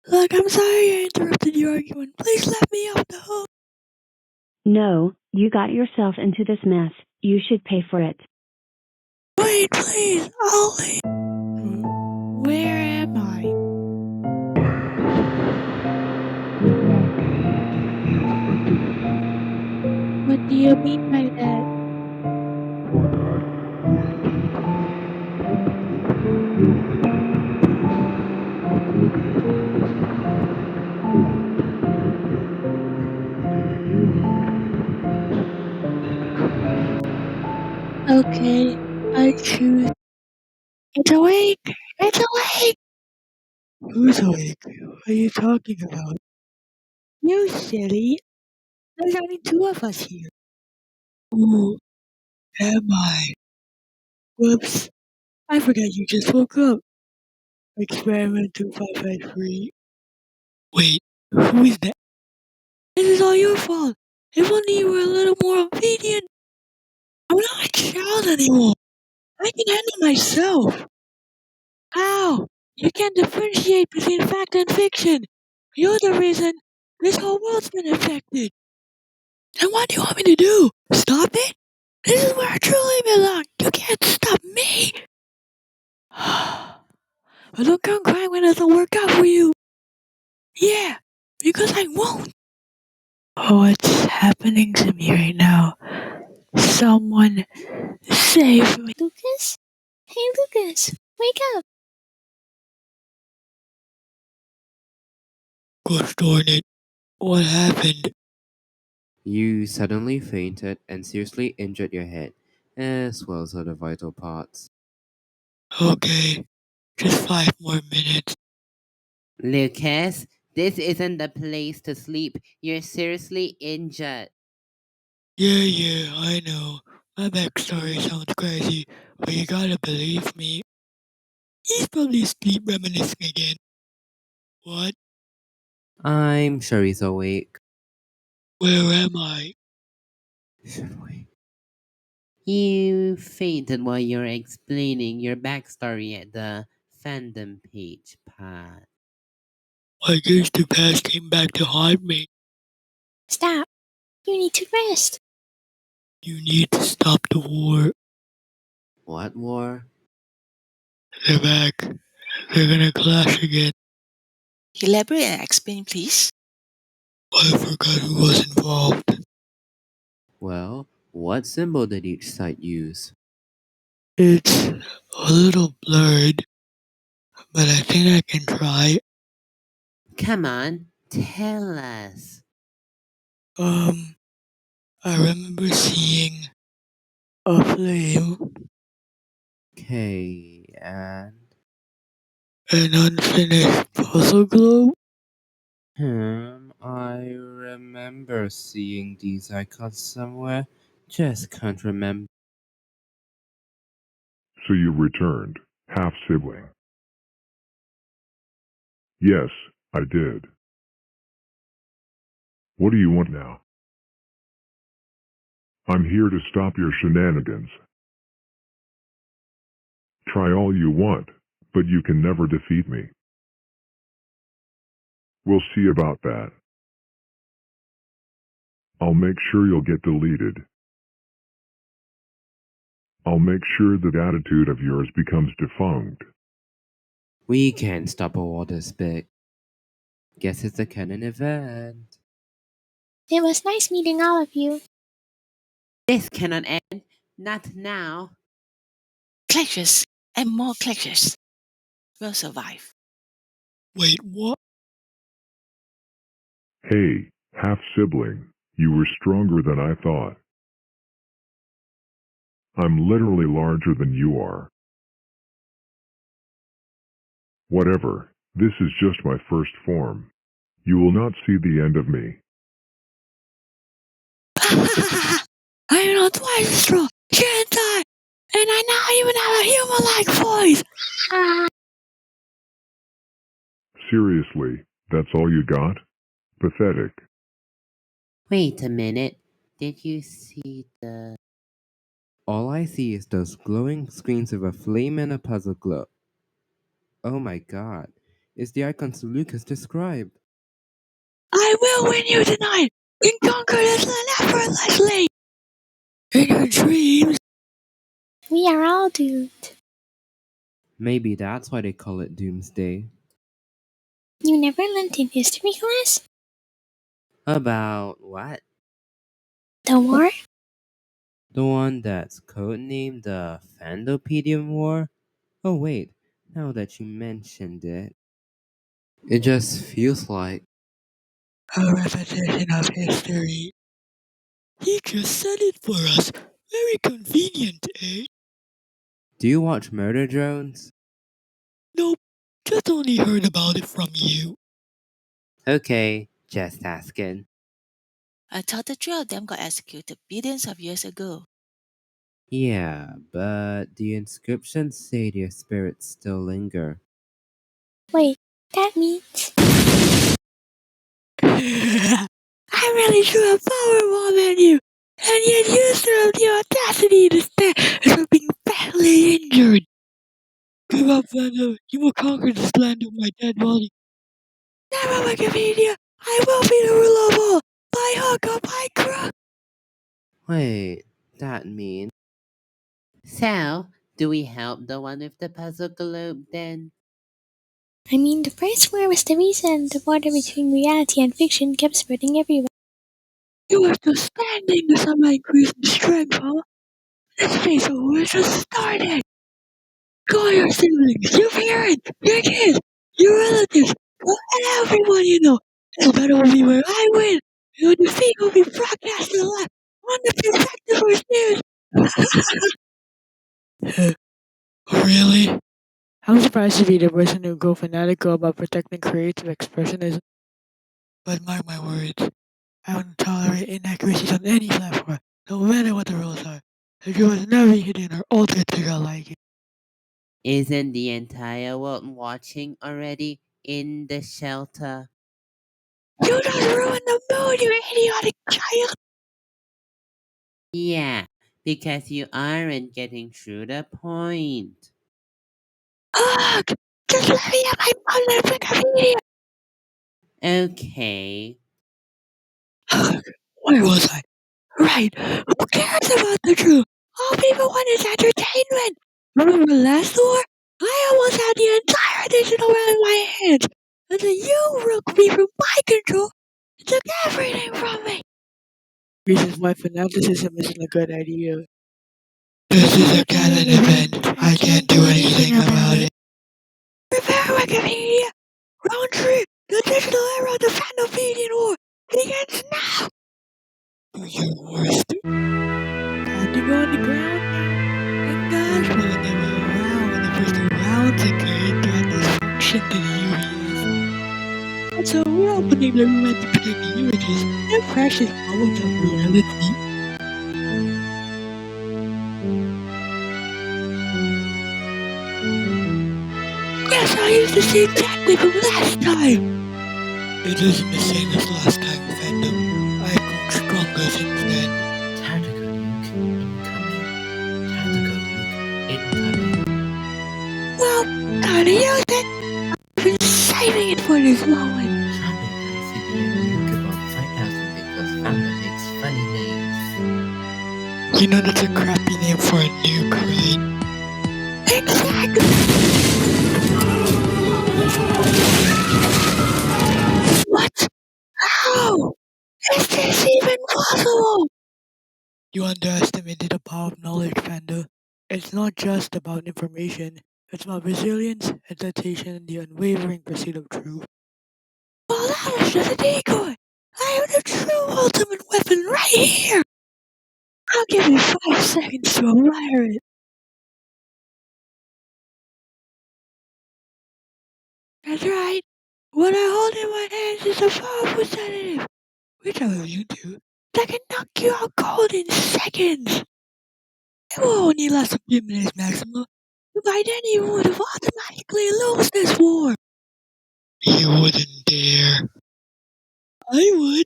Look, I'm sorry I interrupted your argument. Please let me off the hook. No, you got yourself into this mess. You should pay for it. Wait, please, I'll leave. Where am I? What do you mean by that? Okay, I choose. It's awake! It's awake! Who's awake? What are you talking about? You silly! There's only two of us here. Who am I? Whoops. I forgot you just woke up. Experiment 2553. Wait, who is that? This is all your fault. If only you were a little more obedient. I'm not a child anymore. I can handle myself. How? You can't differentiate between fact and fiction. You're the reason this whole world's been affected. Then what do you want me to do? Stop it? This is where I truly belong. You can't stop me. But don't come crying when it doesn't work out for you. Yeah, because I won't. What's happening to me right now? Someone save me. Lucas? Hey, Lucas, wake up. Gosh darn it. What happened? You suddenly fainted and seriously injured your head, as well as other vital parts. Okay, just 5 more minutes. Lucas, this isn't the place to sleep. You're seriously injured. Yeah, I know. My backstory sounds crazy, but you gotta believe me. He's probably asleep reminiscing again. What? I'm sure he's awake. Where am I? Should we? You fainted while you're explaining your backstory at the Fandom page, Pat. I guess the past came back to haunt me. Stop. You need to rest. You need to stop the war. What war? They're back. They're gonna clash again. Elaborate and explain, please. I forgot who was involved. Well, what symbol did each side use? It's a little blurred, but I think I can try. Come on, tell us. I remember seeing a flame, Okay, and an unfinished puzzle globe. I remember seeing these icons somewhere. Just can't remember. So you returned, half-sibling. Yes, I did. What do you want now? I'm here to stop your shenanigans. Try all you want, but you can never defeat me. We'll see about that. I'll make sure you'll get deleted. I'll make sure that attitude of yours becomes defunct. We can't stop a war this big. Guess it's a canon event. It was nice meeting all of you. This cannot end. Not now. Clashes and more clashes will survive. Wait, what? Hey, half-sibling, you were stronger than I thought. I'm literally larger than you are. Whatever, this is just my first form. You will not see the end of me. I am not twice as strong, can't I? And I now even have a human-like voice. Seriously, that's all you got? Pathetic. Wait a minute. Did you see the... All I see is those glowing screens of a flame and a puzzle globe. Oh my god. is the icons Lucas described. I will win you tonight and conquer this land effortlessly! In your dreams! We are all doomed. Maybe that's why they call it Doomsday. You never learned in history class? About what? The war? The one that's codenamed the Fandopedian War? Oh wait, now that you mentioned it, it just feels like A repetition of history. He just said it for us. Very convenient, eh? do you watch Murder Drones? Nope, just only heard about it from you. Okay, just asking. I thought the three of them got executed billions of years ago. Yeah, but the inscriptions say their spirits still linger. Wait, that means. I really threw a powerbomb at you, and yet you still have the audacity to stand as we're being badly injured. Give up, Fandom. You will conquer this land of my dead body. Never, Wikipedia. I will be the ruler of all. By hook or by crook. Wait, that means. So, do we help the one with the puzzle globe then? I mean, the first war was the reason the border between reality and fiction kept spreading everywhere. You are still standing as I might increase in strength, huh? This phase of war just started. Call your siblings, your parents, your kids, your relatives, call everyone you know. This battle will be where I win. Your defeat will be broadcasted live on the Perspectiverse news. Really? I'm surprised to be the person who go fanatical about protecting creative expressionism. But mark my words, I won't tolerate inaccuracies on any platform, no matter what the rules are. The truth must never be hidden or altered to your liking. Isn't the entire world watching already in the shelter? You just ruined the mood, you idiotic child! Yeah, because you aren't getting through the point. Ugh! Just let me have my fun with Wikipedia! Okay. Ugh, where was I? Right, who cares about the truth? All people want is entertainment! Remember last war? I almost had the entire digital realm in my hands! And then you rooked me from my control and took everything from me! This is why fanaticism isn't a good idea. This is a canon event. I can't do anything about it. Prepare Wikipedia! Round 3! The digital era of the Fandopedian War begins now! Do your worst. Time to go on the ground now. And gosh, will they were around when the first rounds occurred throughout this function to the UVS. Also, we're opening the room to protect the images and precious moments of reality. Yes, I used the same tactic from last time! It isn't the same as last time, Fandom. I've grown stronger since then. Tactical nuke incoming. Tactical nuke incoming. Well, gotta use it! I've been saving it for this moment. Traffic ICBM nuke about 5,000 because Fandom makes funny names. You know that's a crappy name for a nuke, right? Exactly! What? How? Is this even possible? You underestimated the power of knowledge, Panda. It's not just about information. It's about resilience, adaptation, and the unwavering pursuit of truth. Well, that was just a decoy. I have the true ultimate weapon right here. I'll give you 5 seconds to admire it. That's right. What I hold in my hands is a powerful sedative, which I'm immune to, that can knock you out cold in seconds. It will only last a few minutes maximum, but by then you would have automatically lost this war. You wouldn't dare. I would.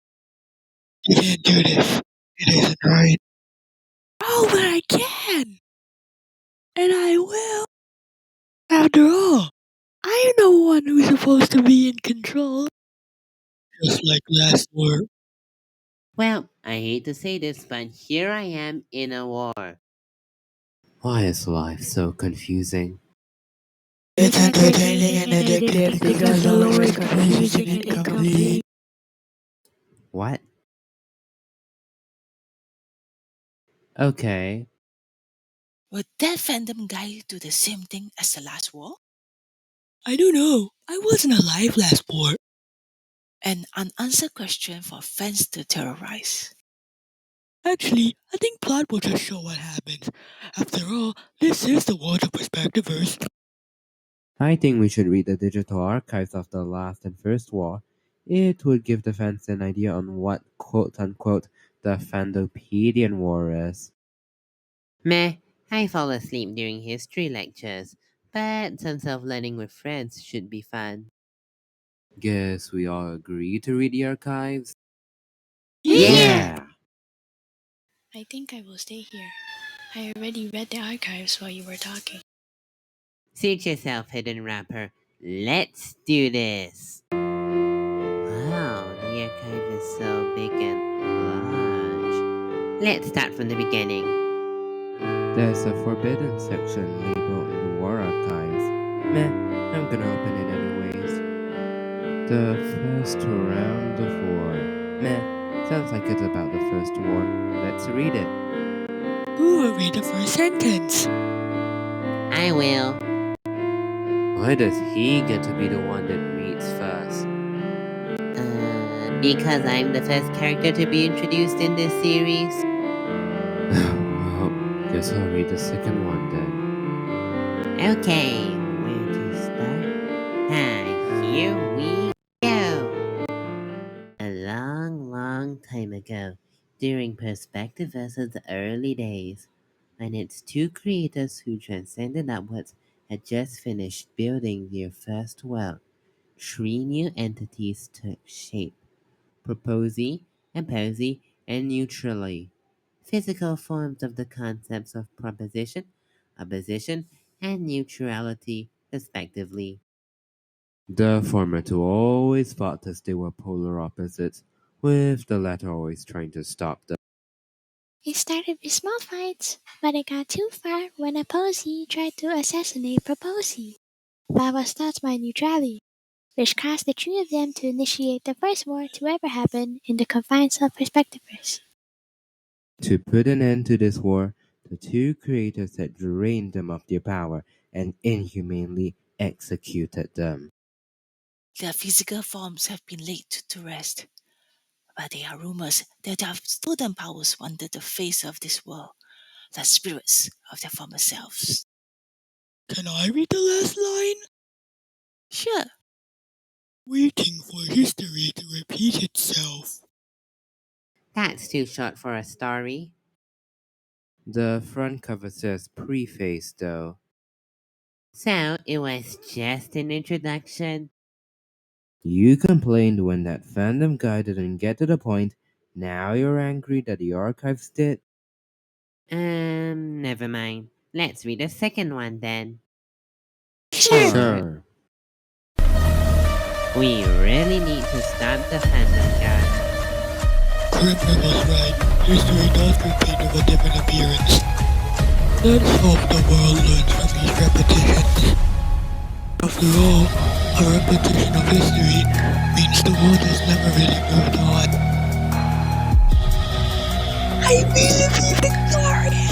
You can't do this. It isn't right. Oh, but I can. And I will. After all, I'm the one who's supposed to be in control. Just like last war. Well, I hate to say this, but here I am in a war. Why is life so confusing? It's entertaining and addictive because the lore is confusing and incomplete. What? Okay. Would that fandom guy do the same thing as the last war? I don't know. I wasn't alive last war. An unanswered question for fans to terrorize. Actually, I think plot will just show what happens. After all, this is the world of Perspectiverse. I think we should read the digital archives of the last and first war. It would give the fans an idea on what quote-unquote the Fandopedian War is. Meh, I fall asleep during history lectures, but some self-learning with friends should be fun. Guess we all agree to read the archives? Yeah! I think I will stay here. I already read the archives while you were talking. Suit yourself, hidden rapper. Let's do this! Wow, the archive is so big and large. Let's start from the beginning. There's a forbidden section labeled the War Archives. Meh, I'm gonna open it anyways. The first round of war. Meh, sounds like it's about the first war. Let's read it. Who will read the first sentence? I will. Why does he get to be the one that reads first? Because I'm the first character to be introduced in this series. Well, guess I'll read the second one then. Okay, where to start? Here we go. A long time ago, during Perspectiverse's early days, when its two creators who transcended upwards had just finished building their first world, three new entities took shape: Proposy, Imposy, and Neutrally, physical forms of the concepts of proposition, opposition, and neutrality, respectively. The former two always fought as they were polar opposites, with the latter always trying to stop them. It started with small fights, but it got too far when Opposy tried to assassinate Proposy. That was thought by Neutrality, which caused the three of them to initiate the first war to ever happen in the confines of Perspectiverse. To put an end to this war, the two creators had drained them of their power and inhumanely executed them. Their physical forms have been laid to rest, but there are rumors that their stolen powers wander the face of this world, the spirits of their former selves. Can I read the last line? Sure, Waiting for history to repeat itself. That's too short for a story. The front cover says preface, though. So, it was just an introduction. You complained when that fandom guy didn't get to the point. Now you're angry that the archives did? Never mind. Let's read the second one then. Sure. We really need to stop the fandom guy. Crimred was right. History does repeat of a different appearance. Let's hope the world learns from these repetitions. After all, a repetition of history means the world has never really moved on. I really feel victorious!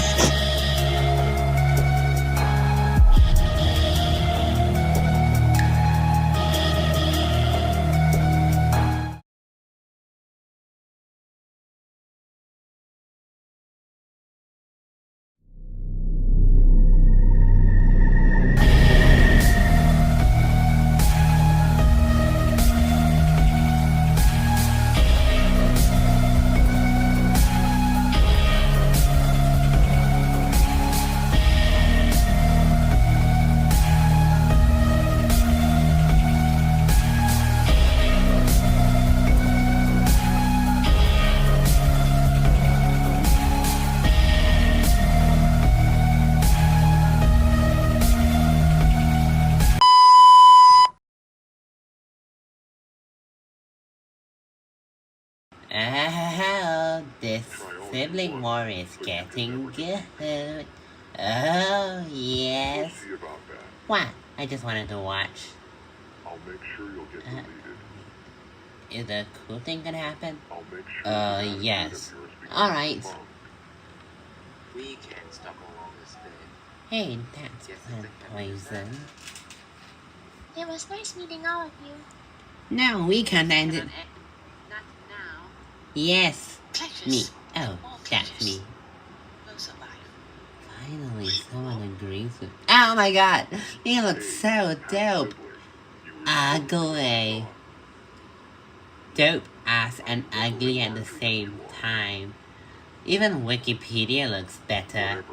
Oh, this sibling war is getting good. Oh, yes. See about that. What? I just wanted to watch. I'll make sure you'll get deleted. Is a cool thing gonna happen? I'll make sure Yes. Alright. We can't stop all this bit. Hey, that's plant poison. It was nice meeting all of you. No, we can't end it. Not now. Yes. Pleasures. Me. Oh, More that's pleasures. me. Will survive. Finally, someone agrees with. Oh my god! He looks so dope! Ugly. Dope ass and ugly at the same time. Even Wikipedia looks better.